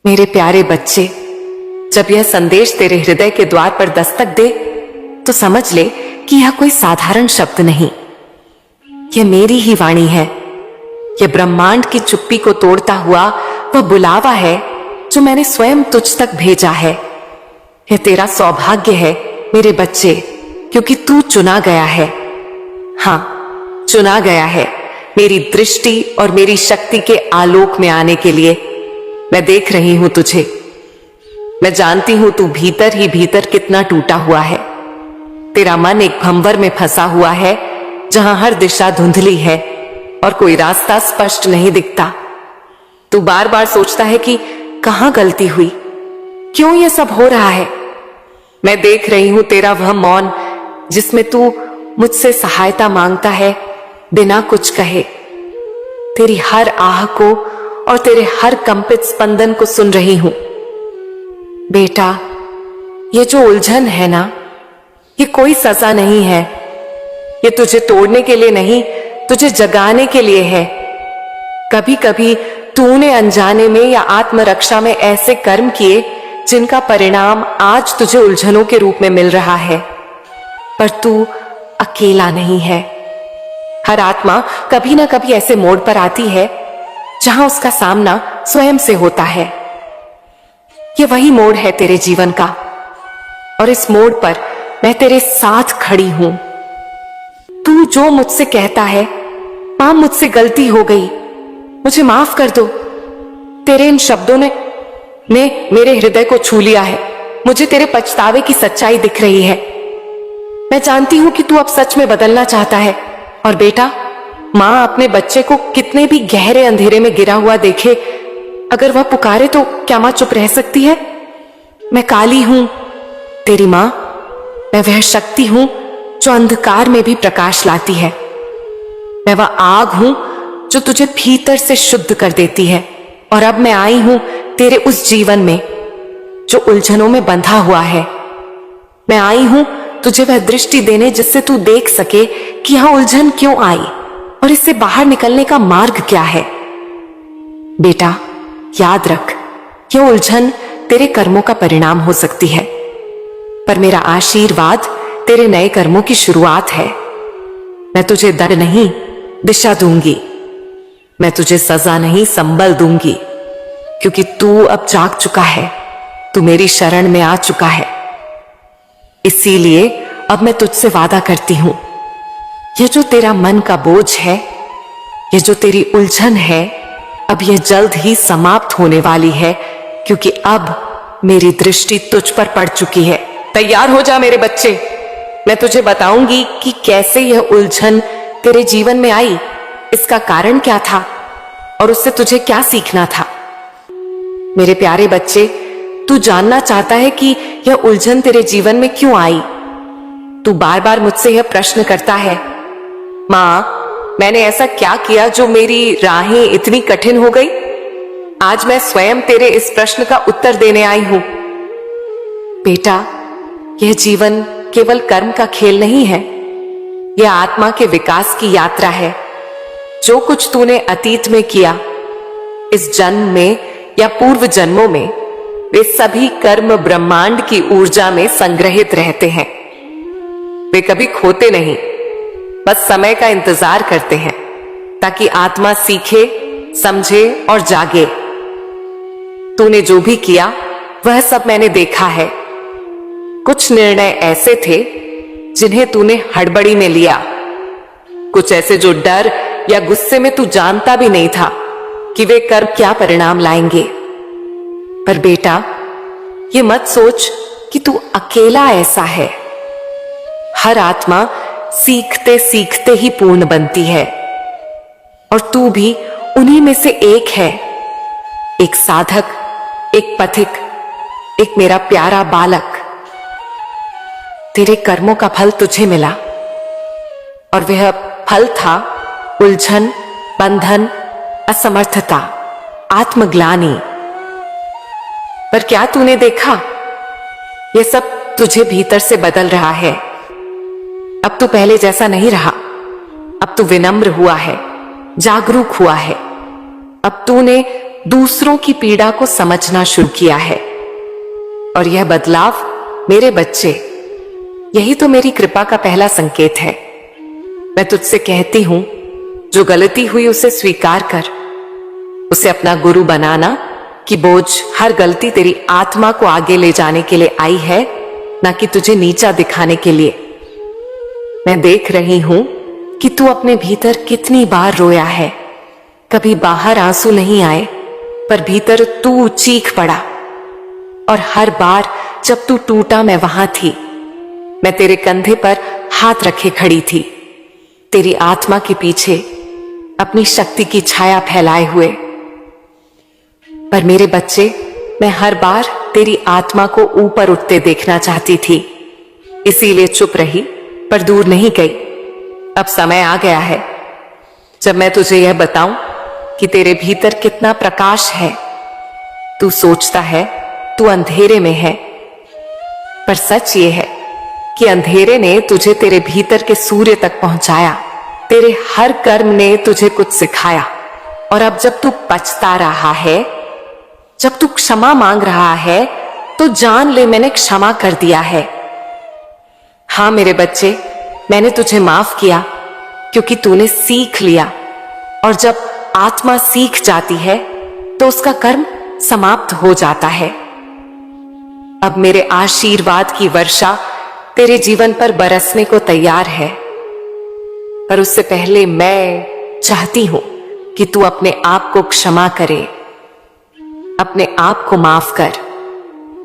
मेरे प्यारे बच्चे, जब यह संदेश तेरे हृदय के द्वार पर दस्तक दे तो समझ ले कि यह कोई साधारण शब्द नहीं, यह मेरी ही वाणी है। यह ब्रह्मांड की चुप्पी को तोड़ता हुआ वह बुलावा है जो मैंने स्वयं तुझ तक भेजा है। यह तेरा सौभाग्य है मेरे बच्चे, क्योंकि तू चुना गया है। हाँ, चुना गया है मेरी दृष्टि और मेरी शक्ति के आलोक में आने के लिए। मैं देख रही हूं तुझे, मैं जानती हूं तू भीतर ही भीतर कितना टूटा हुआ है। तेरा मन एक भंवर में फंसा हुआ है जहां हर दिशा धुंधली है और कोई रास्ता स्पष्ट नहीं दिखता। तू बार बार सोचता है कि कहां गलती हुई, क्यों यह सब हो रहा है। मैं देख रही हूं तेरा वह मौन जिसमें तू मुझसे सहायता मांगता है बिना कुछ कहे। तेरी हर आह को और तेरे हर कंपित स्पंदन को सुन रही हूं। बेटा, ये जो उलझन है ना, ये कोई सजा नहीं है। ये तुझे तोड़ने के लिए नहीं, तुझे जगाने के लिए है। कभी कभी तूने अनजाने में या आत्मरक्षा में ऐसे कर्म किए जिनका परिणाम आज तुझे उलझनों के रूप में मिल रहा है, पर तू अकेला नहीं है। हर आत्मा कभी ना कभी ऐसे मोड़ पर आती है जहां उसका सामना स्वयं से होता है। ये वही मोड़ है तेरे जीवन का, और इस मोड़ पर मैं तेरे साथ खड़ी हूं। तू जो मुझसे कहता है, मां मुझसे गलती हो गई, मुझे माफ कर दो, तेरे इन शब्दों ने मेरे हृदय को छू लिया है। मुझे तेरे पछतावे की सच्चाई दिख रही है। मैं जानती हूं कि तू अब सच में बदलना चाहता है। और बेटा, मां अपने बच्चे को कितने भी गहरे अंधेरे में गिरा हुआ देखे, अगर वह पुकारे तो क्या मां चुप रह सकती है? मैं काली हूं तेरी मां, मैं वह शक्ति हूं जो अंधकार में भी प्रकाश लाती है। मैं वह आग हूं जो तुझे भीतर से शुद्ध कर देती है। और अब मैं आई हूं तेरे उस जीवन में जो उलझनों में बंधा हुआ है। मैं आई हूं तुझे वह दृष्टि देने जिससे तू देख सके कि यह उलझन क्यों आई और इससे बाहर निकलने का मार्ग क्या है। बेटा, याद रख, यह उलझन तेरे कर्मों का परिणाम हो सकती है, पर मेरा आशीर्वाद तेरे नए कर्मों की शुरुआत है। मैं तुझे दंड नहीं, दिशा दूंगी। मैं तुझे सजा नहीं, संबल दूंगी, क्योंकि तू अब जाग चुका है, तू मेरी शरण में आ चुका है। इसीलिए अब मैं तुझसे वादा करती हूं, यह जो तेरा मन का बोझ है, यह जो तेरी उलझन है, अब यह जल्द ही समाप्त होने वाली है, क्योंकि अब मेरी दृष्टि तुझ पर पड़ चुकी है। तैयार हो जा मेरे बच्चे, मैं तुझे बताऊंगी कि कैसे यह उलझन तेरे जीवन में आई, इसका कारण क्या था और उससे तुझे क्या सीखना था। मेरे प्यारे बच्चे, तू जानना चाहता है कि यह उलझन तेरे जीवन में क्यों आई। तू बार बार मुझसे यह प्रश्न करता है, मां, मैंने ऐसा क्या किया जो मेरी राहें इतनी कठिन हो गई। आज मैं स्वयं तेरे इस प्रश्न का उत्तर देने आई हूं। बेटा, यह जीवन केवल कर्म का खेल नहीं है, यह आत्मा के विकास की यात्रा है। जो कुछ तूने अतीत में किया, इस जन्म में या पूर्व जन्मों में, वे सभी कर्म ब्रह्मांड की ऊर्जा में संग्रहित रहते हैं। वे कभी खोते नहीं, बस समय का इंतजार करते हैं ताकि आत्मा सीखे, समझे और जागे। तूने जो भी किया वह सब मैंने देखा है। कुछ निर्णय ऐसे थे जिन्हें तूने हड़बड़ी में लिया, कुछ ऐसे जो डर या गुस्से में तू जानता भी नहीं था कि वे कर्म क्या परिणाम लाएंगे। पर बेटा, ये मत सोच कि तू अकेला ऐसा है। हर आत्मा सीखते सीखते ही पूर्ण बनती है, और तू भी उन्हीं में से एक है। एक साधक, एक पथिक, एक मेरा प्यारा बालक। तेरे कर्मों का फल तुझे मिला, और वह फल था उलझन, बंधन, असमर्थता, आत्मग्लानि। पर क्या तूने देखा, यह सब तुझे भीतर से बदल रहा है। अब तू पहले जैसा नहीं रहा। अब तू विनम्र हुआ है, जागरूक हुआ है। अब तूने दूसरों की पीड़ा को समझना शुरू किया है। और यह बदलाव मेरे बच्चे, यही तो मेरी कृपा का पहला संकेत है। मैं तुझसे कहती हूं, जो गलती हुई उसे स्वीकार कर, उसे अपना गुरु बनाना कि बोझ हर गलती तेरी आत्मा को आगे ले जाने के लिए आई है, ना कि तुझे नीचा दिखाने के लिए। मैं देख रही हूं कि तू अपने भीतर कितनी बार रोया है। कभी बाहर आंसू नहीं आए, पर भीतर तू चीख पड़ा। और हर बार जब तू टूटा मैं वहां थी। मैं तेरे कंधे पर हाथ रखे खड़ी थी, तेरी आत्मा के पीछे अपनी शक्ति की छाया फैलाए हुए। पर मेरे बच्चे, मैं हर बार तेरी आत्मा को ऊपर उठते देखना चाहती थी, इसीलिए चुप रही, पर दूर नहीं गई। अब समय आ गया है जब मैं तुझे यह बताऊं कि तेरे भीतर कितना प्रकाश है। तू सोचता है तू अंधेरे में है, पर सच ये है कि अंधेरे ने तुझे तेरे भीतर के सूर्य तक पहुंचाया। तेरे हर कर्म ने तुझे कुछ सिखाया। और अब जब तू पछता रहा है, जब तू क्षमा मांग रहा है, तो जान ले मैंने क्षमा कर दिया है। हां मेरे बच्चे, मैंने तुझे माफ किया क्योंकि तूने सीख लिया। और जब आत्मा सीख जाती है तो उसका कर्म समाप्त हो जाता है। अब मेरे आशीर्वाद की वर्षा तेरे जीवन पर बरसने को तैयार है। पर उससे पहले मैं चाहती हूं कि तू अपने आप को क्षमा करे, अपने आप को माफ कर,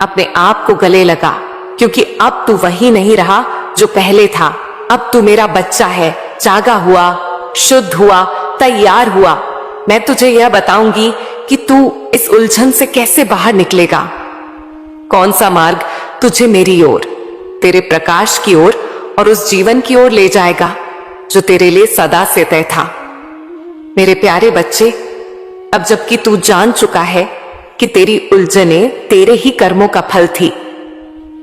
अपने आप को गले लगा, क्योंकि अब तू वही नहीं रहा जो पहले था। अब तू मेरा बच्चा है, जागा हुआ, शुद्ध हुआ, तैयार हुआ। मैं तुझे यह बताऊंगी कि तू इस उलझन से कैसे बाहर निकलेगा। कौन सा मार्ग तुझे मेरी ओर, तेरे प्रकाश की ओर और उस जीवन की ओर ले जाएगा जो तेरे लिए सदा से तय था। मेरे प्यारे बच्चे, अब जबकि तू जान चुका है कि तेरी उलझने तेरे ही कर्मों का फल थी,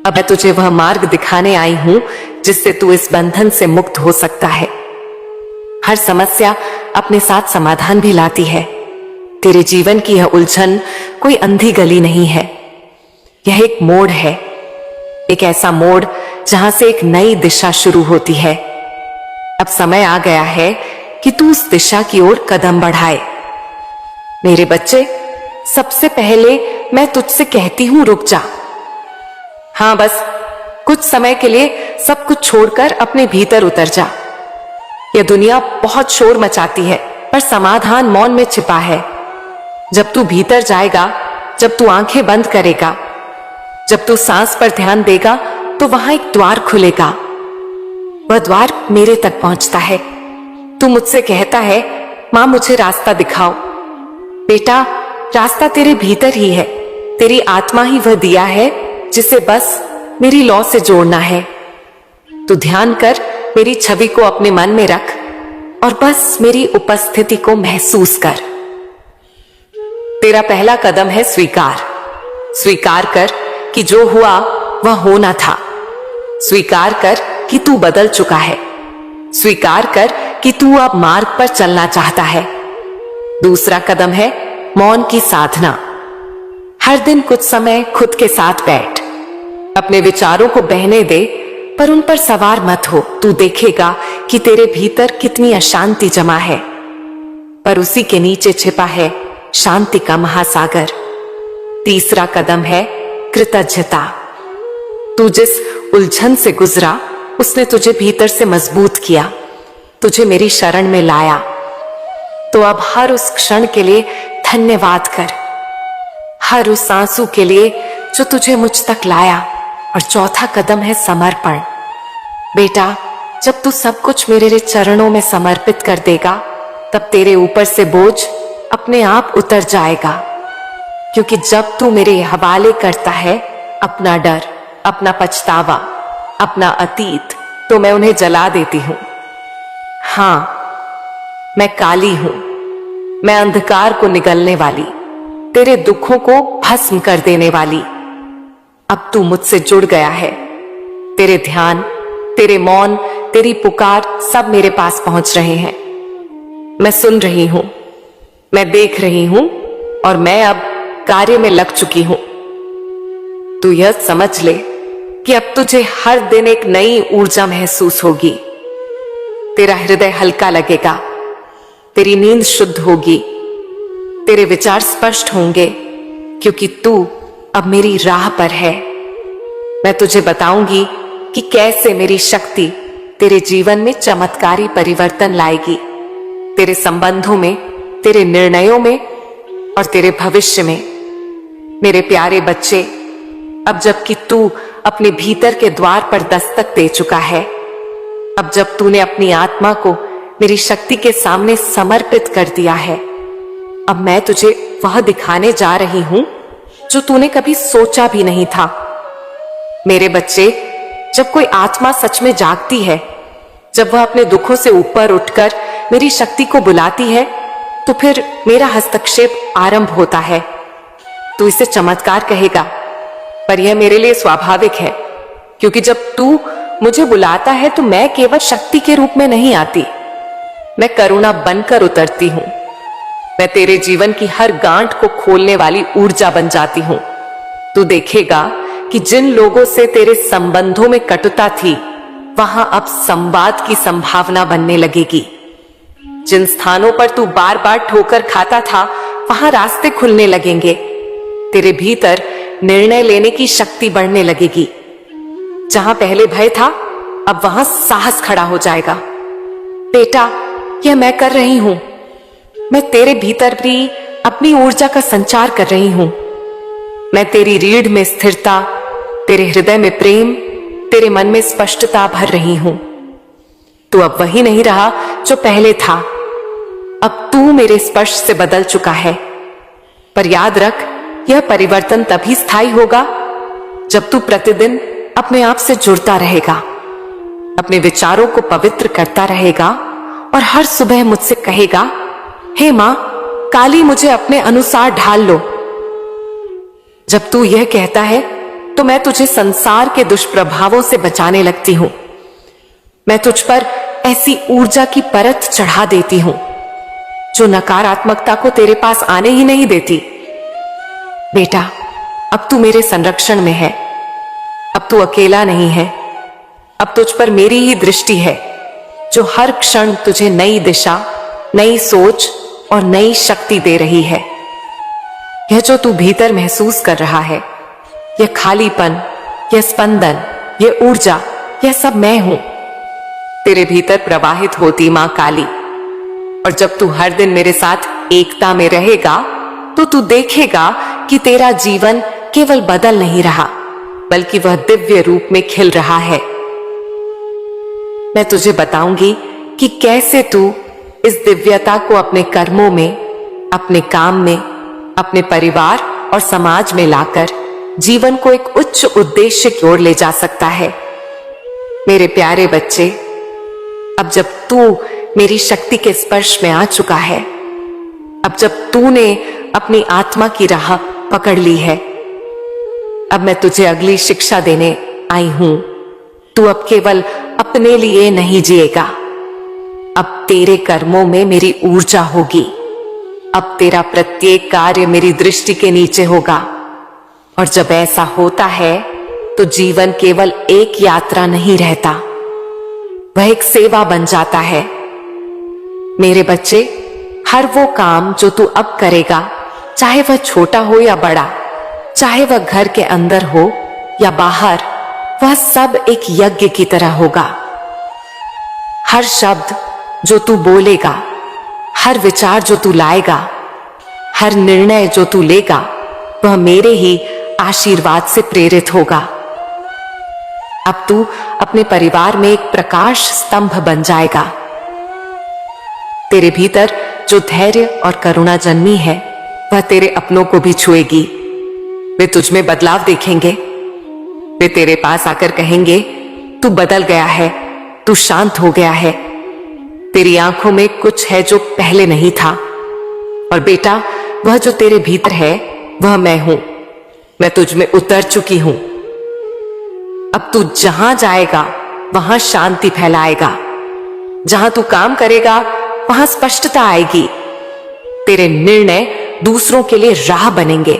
अब मैं तुझे वह मार्ग दिखाने आई हूं जिससे तू इस बंधन से मुक्त हो सकता है। हर समस्या अपने साथ समाधान भी लाती है। तेरे जीवन की यह उलझन कोई अंधी गली नहीं है, यह एक मोड़ है, एक ऐसा मोड़ जहां से एक नई दिशा शुरू होती है। अब समय आ गया है कि तू उस दिशा की ओर कदम बढ़ाए। मेरे बच्चे, सबसे पहले मैं तुझसे कहती हूं, रुक जा। हां, बस कुछ समय के लिए सब कुछ छोड़कर अपने भीतर उतर जा। यह दुनिया बहुत शोर मचाती है, पर समाधान मौन में छिपा है। जब तू भीतर जाएगा, जब तू आंखें बंद करेगा, जब तू सांस पर ध्यान देगा, तो वहां एक द्वार खुलेगा। वह द्वार मेरे तक पहुंचता है। तू मुझसे कहता है, मां मुझे रास्ता दिखाओ। बेटा, रास्ता तेरे भीतर ही है। तेरी आत्मा ही वह दिया है जिसे बस मेरी लौ से जोड़ना है। तू ध्यान कर, मेरी छवि को अपने मन में रख और बस मेरी उपस्थिति को महसूस कर। तेरा पहला कदम है स्वीकार। स्वीकार कर कि जो हुआ वह होना था। स्वीकार कर कि तू बदल चुका है। स्वीकार कर कि तू अब मार्ग पर चलना चाहता है। दूसरा कदम है मौन की साधना। हर दिन कुछ समय खुद के साथ बैठ, अपने विचारों को बहने दे, पर उन पर सवार मत हो। तू देखेगा कि तेरे भीतर कितनी अशांति जमा है, पर उसी के नीचे छिपा है शांति का महासागर। तीसरा कदम है कृतज्ञता। तू जिस उलझन से गुजरा, उसने तुझे भीतर से मजबूत किया, तुझे मेरी शरण में लाया। तो अब हर उस क्षण के लिए धन्यवाद कर, हर उस आंसू के लिए जो तुझे मुझ तक लाया। और चौथा कदम है समर्पण। बेटा, जब तू सब कुछ मेरे चरणों में समर्पित कर देगा, तब तेरे ऊपर से बोझ अपने आप उतर जाएगा। क्योंकि जब तू मेरे हवाले करता है अपना डर, अपना पछतावा, अपना अतीत, तो मैं उन्हें जला देती हूं। हां, मैं काली हूं, मैं अंधकार को निगलने वाली, तेरे दुखों को भस्म कर देने वाली। अब तू मुझसे जुड़ गया है। तेरे ध्यान, तेरे मौन, तेरी पुकार सब मेरे पास पहुंच रहे हैं। मैं सुन रही हूं, मैं देख रही हूं, और मैं अब कार्य में लग चुकी हूं। तू यह समझ ले कि अब तुझे हर दिन एक नई ऊर्जा महसूस होगी। तेरा हृदय हल्का लगेगा, तेरी नींद शुद्ध होगी, तेरे विचार स्पष्ट होंगे, क्योंकि तू अब मेरी राह पर है। मैं तुझे बताऊंगी कि कैसे मेरी शक्ति तेरे जीवन में चमत्कारी परिवर्तन लाएगी, तेरे संबंधों में, तेरे निर्णयों में और तेरे भविष्य में। मेरे प्यारे बच्चे, अब जबकि तू अपने भीतर के द्वार पर दस्तक दे चुका है, अब जब तूने अपनी आत्मा को मेरी शक्ति के सामने समर्पित कर दिया है, अब मैं तुझे वह दिखाने जा रही हूं जो तूने कभी सोचा भी नहीं था। मेरे बच्चे, जब कोई आत्मा सच में जागती है, जब वह अपने दुखों से ऊपर उठकर मेरी शक्ति को बुलाती है, तो फिर मेरा हस्तक्षेप आरंभ होता है। तू इसे चमत्कार कहेगा, पर यह मेरे लिए स्वाभाविक है, क्योंकि जब तू मुझे बुलाता है तो मैं केवल शक्ति के रूप में नहीं आती, मैं करुणा बनकर उतरती हूं। मैं तेरे जीवन की हर गांठ को खोलने वाली ऊर्जा बन जाती हूं। तू देखेगा कि जिन लोगों से तेरे संबंधों में कटुता थी, वहां अब संवाद की संभावना बनने लगेगी। जिन स्थानों पर तू बार बार ठोकर खाता था, वहां रास्ते खुलने लगेंगे। तेरे भीतर निर्णय लेने की शक्ति बढ़ने लगेगी। जहां पहले भय था, अब वहां साहस खड़ा हो जाएगा। बेटा, यह मैं कर रही हूं। मैं तेरे भीतर भी अपनी ऊर्जा का संचार कर रही हूं। मैं तेरी रीढ़ में स्थिरता, तेरे हृदय में प्रेम, तेरे मन में स्पष्टता भर रही हूं। तू अब वही नहीं रहा जो पहले था। अब तू मेरे स्पर्श से बदल चुका है। पर याद रख, यह परिवर्तन तभी स्थायी होगा जब तू प्रतिदिन अपने आप से जुड़ता रहेगा, अपने विचारों को पवित्र करता रहेगा और हर सुबह मुझसे कहेगा, हे मां, काली मुझे अपने अनुसार ढाल लो। जब तू यह कहता है तो मैं तुझे संसार के दुष्प्रभावों से बचाने लगती हूं। मैं तुझ पर ऐसी ऊर्जा की परत चढ़ा देती हूं जो नकारात्मकता को तेरे पास आने ही नहीं देती। बेटा, अब तू मेरे संरक्षण में है। अब तू अकेला नहीं है। अब तुझ पर मेरी ही दृष्टि है, जो हर क्षण तुझे नई दिशा, नई सोच और नई शक्ति दे रही है। यह जो तू भीतर महसूस कर रहा है, यह खालीपन, यह स्पंदन, यह ऊर्जा, यह सब मैं हूं। तेरे भीतर प्रवाहित होती मां काली। और जब तू हर दिन मेरे साथ एकता में रहेगा, तो तू देखेगा कि तेरा जीवन केवल बदल नहीं रहा, बल्कि वह दिव्य रूप में खिल रहा है। मैं तुझे बताऊंगी कि कैसे तू इस दिव्यता को अपने कर्मों में, अपने काम में, अपने परिवार और समाज में लाकर जीवन को एक उच्च उद्देश्य की ओर ले जा सकता है। मेरे प्यारे बच्चे, अब जब तू मेरी शक्ति के स्पर्श में आ चुका है, अब जब तूने अपनी आत्मा की राह पकड़ ली है, अब मैं तुझे अगली शिक्षा देने आई हूं। तू अब केवल अपने लिए नहीं जिएगा। अब तेरे कर्मों में मेरी ऊर्जा होगी। अब तेरा प्रत्येक कार्य मेरी दृष्टि के नीचे होगा। और जब ऐसा होता है तो जीवन केवल एक यात्रा नहीं रहता, वह एक सेवा बन जाता है। मेरे बच्चे, हर वो काम जो तू अब करेगा, चाहे वह छोटा हो या बड़ा, चाहे वह घर के अंदर हो या बाहर, वह सब एक यज्ञ की तरह होगा। हर शब्द जो तू बोलेगा, हर विचार जो तू लाएगा, हर निर्णय जो तू लेगा, वह मेरे ही आशीर्वाद से प्रेरित होगा। अब तू अपने परिवार में एक प्रकाश स्तंभ बन जाएगा। तेरे भीतर जो धैर्य और करुणा जन्मी है, वह तेरे अपनों को भी छुएगी। वे तुझ में बदलाव देखेंगे। वे तेरे पास आकर कहेंगे, तू बदल गया है, तू शांत हो गया है, तेरी आंखों में कुछ है जो पहले नहीं था। और बेटा, वह जो तेरे भीतर है, वह मैं हूं। मैं तुझ में उतर चुकी हूं। अब तू जहां जाएगा वहां शांति फैलाएगा। जहां तू काम करेगा वहां स्पष्टता आएगी। तेरे निर्णय दूसरों के लिए राह बनेंगे।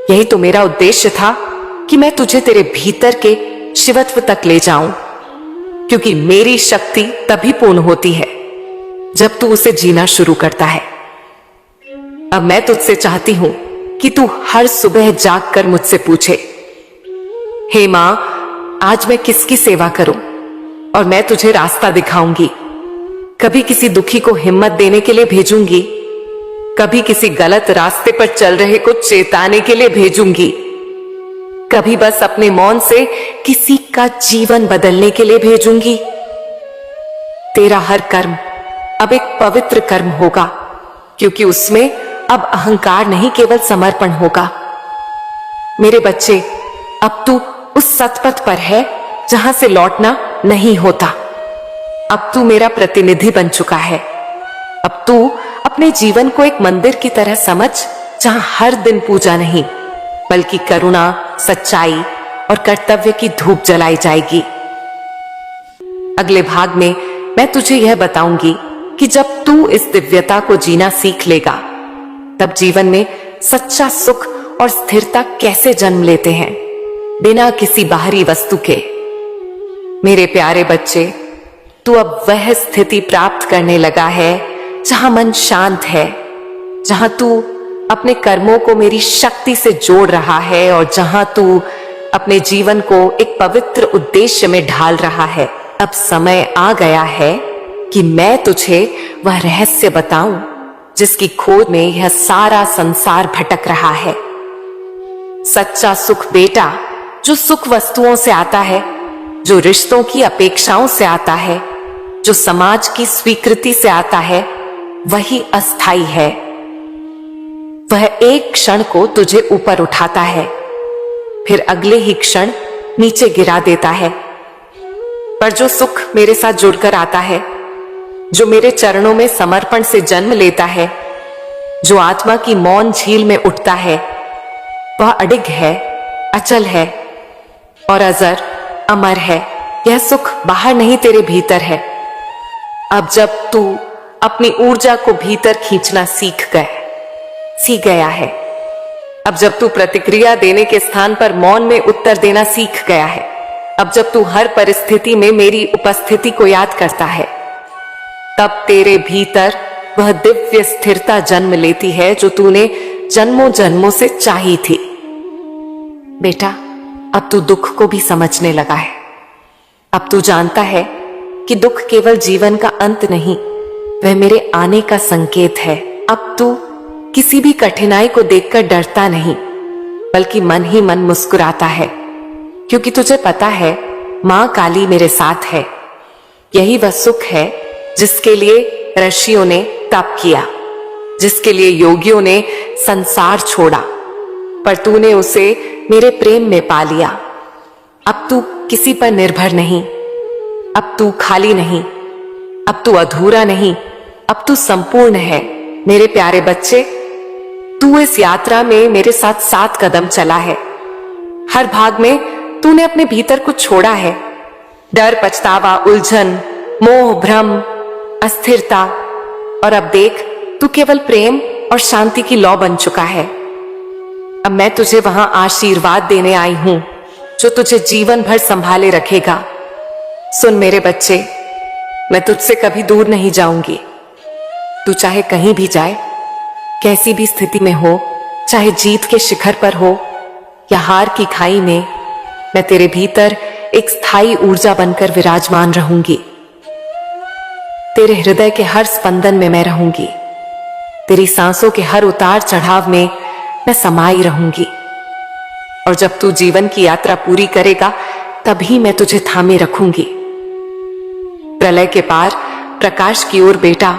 यही तो मेरा उद्देश्य था कि मैं तुझे तेरे भीतर के शिवत्व तक ले जाऊं, क्योंकि मेरी शक्ति तभी पूर्ण होती है जब तू उसे जीना शुरू करता है। अब मैं तुझसे चाहती हूं कि तू हर सुबह जागकर मुझसे पूछे, हे मां, आज मैं किसकी सेवा करूं? और मैं तुझे रास्ता दिखाऊंगी। कभी किसी दुखी को हिम्मत देने के लिए भेजूंगी, कभी किसी गलत रास्ते पर चल रहे को चेताने के लिए भेजूंगी, कभी बस अपने मौन से किसी का जीवन बदलने के लिए भेजूंगी। तेरा हर कर्म अब एक पवित्र कर्म होगा, क्योंकि उसमें अब अहंकार नहीं, केवल समर्पण होगा। मेरे बच्चे, अब तू उस सतपथ पर है जहां से लौटना नहीं होता। अब तू मेरा प्रतिनिधि बन चुका है। अब तू अपने जीवन को एक मंदिर की तरह समझ, जहां हर दिन पूजा नहीं बल्कि करुणा, सच्चाई और कर्तव्य की धूप जलाई जाएगी। अगले भाग में मैं तुझे यह बताऊंगी कि जब तू इस दिव्यता को जीना सीख लेगा, तब जीवन में सच्चा सुख और स्थिरता कैसे जन्म लेते हैं, बिना किसी बाहरी वस्तु के। मेरे प्यारे बच्चे, तू अब वह स्थिति प्राप्त करने लगा है जहां मन शांत है, जहां तू अपने कर्मों को मेरी शक्ति से जोड़ रहा है और जहां तू अपने जीवन को एक पवित्र उद्देश्य में ढाल रहा है। अब समय आ गया है कि मैं तुझे वह रहस्य बताऊं जिसकी खोज में यह सारा संसार भटक रहा है। सच्चा सुख बेटा, जो सुख वस्तुओं से आता है, जो रिश्तों की अपेक्षाओं से आता है, जो समाज की स्वीकृति से आता है, वही अस्थाई है। वह एक क्षण को तुझे ऊपर उठाता है, फिर अगले ही क्षण नीचे गिरा देता है। पर जो सुख मेरे साथ जुड़कर आता है, जो मेरे चरणों में समर्पण से जन्म लेता है, जो आत्मा की मौन झील में उठता है, वह अडिग है, अचल है और अजर अमर है। यह सुख बाहर नहीं, तेरे भीतर है। अब जब तू अपनी ऊर्जा को भीतर खींचना सीख गया है, अब जब तू प्रतिक्रिया देने के स्थान पर मौन में उत्तर देना सीख गया है, अब जब तू हर परिस्थिति में मेरी उपस्थिति को याद करता है, तब तेरे भीतर वह दिव्य स्थिरता जन्म लेती है जो तूने जन्मों जन्मों से चाही थी। बेटा, अब तू दुख को भी समझने लगा है। अब तू जानता है कि दुख केवल जीवन का अंत नहीं, वह मेरे आने का संकेत है। अब तू किसी भी कठिनाई को देखकर डरता नहीं, बल्कि मन ही मन मुस्कुराता है, क्योंकि तुझे पता है मां काली मेरे साथ है। यही वह सुख है जिसके लिए ऋषियों ने तप किया, जिसके लिए योगियों ने संसार छोड़ा, पर तूने उसे मेरे प्रेम में पा लिया। अब तू किसी पर निर्भर नहीं, अब तू खाली नहीं, अब तू अधूरा नहीं, अब तू संपूर्ण है। मेरे प्यारे बच्चे, तू इस यात्रा में मेरे साथ 7 कदम चला है। हर भाग में तूने अपने भीतर कुछ छोड़ा है, डर, पछतावा, उलझन, मोह, भ्रम, अस्थिरता, और अब देख तू केवल प्रेम और शांति की लौ बन चुका है। अब मैं तुझे वहां आशीर्वाद देने आई हूं जो तुझे जीवन भर संभाले रखेगा। सुन मेरे बच्चे, मैं तुझसे कभी दूर नहीं जाऊंगी। तू चाहे कहीं भी जाए, कैसी भी स्थिति में हो, चाहे जीत के शिखर पर हो या हार की खाई में, मैं तेरे भीतर एक स्थायी ऊर्जा बनकर विराजमान रहूंगी। तेरे हृदय के हर स्पंदन में मैं रहूंगी, तेरी सांसों के हर उतार चढ़ाव में मैं समाई रहूंगी। और जब तू जीवन की यात्रा पूरी करेगा, तभी मैं तुझे थामे रखूंगी। प्रलय के पार प्रकाश की ओर बेटा,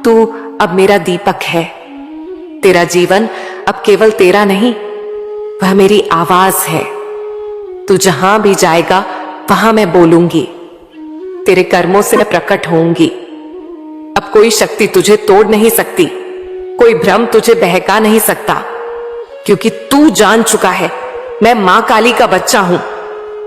तू अब मेरा दीपक है। तेरा जीवन अब केवल तेरा नहीं, वह मेरी आवाज है। तू जहां भी जाएगा वहां मैं बोलूंगी, तेरे कर्मों से मैं प्रकट होऊंगी। अब कोई शक्ति तुझे तोड़ नहीं सकती, कोई भ्रम तुझे बहका नहीं सकता, क्योंकि तू जान चुका है मैं मां काली का बच्चा हूं।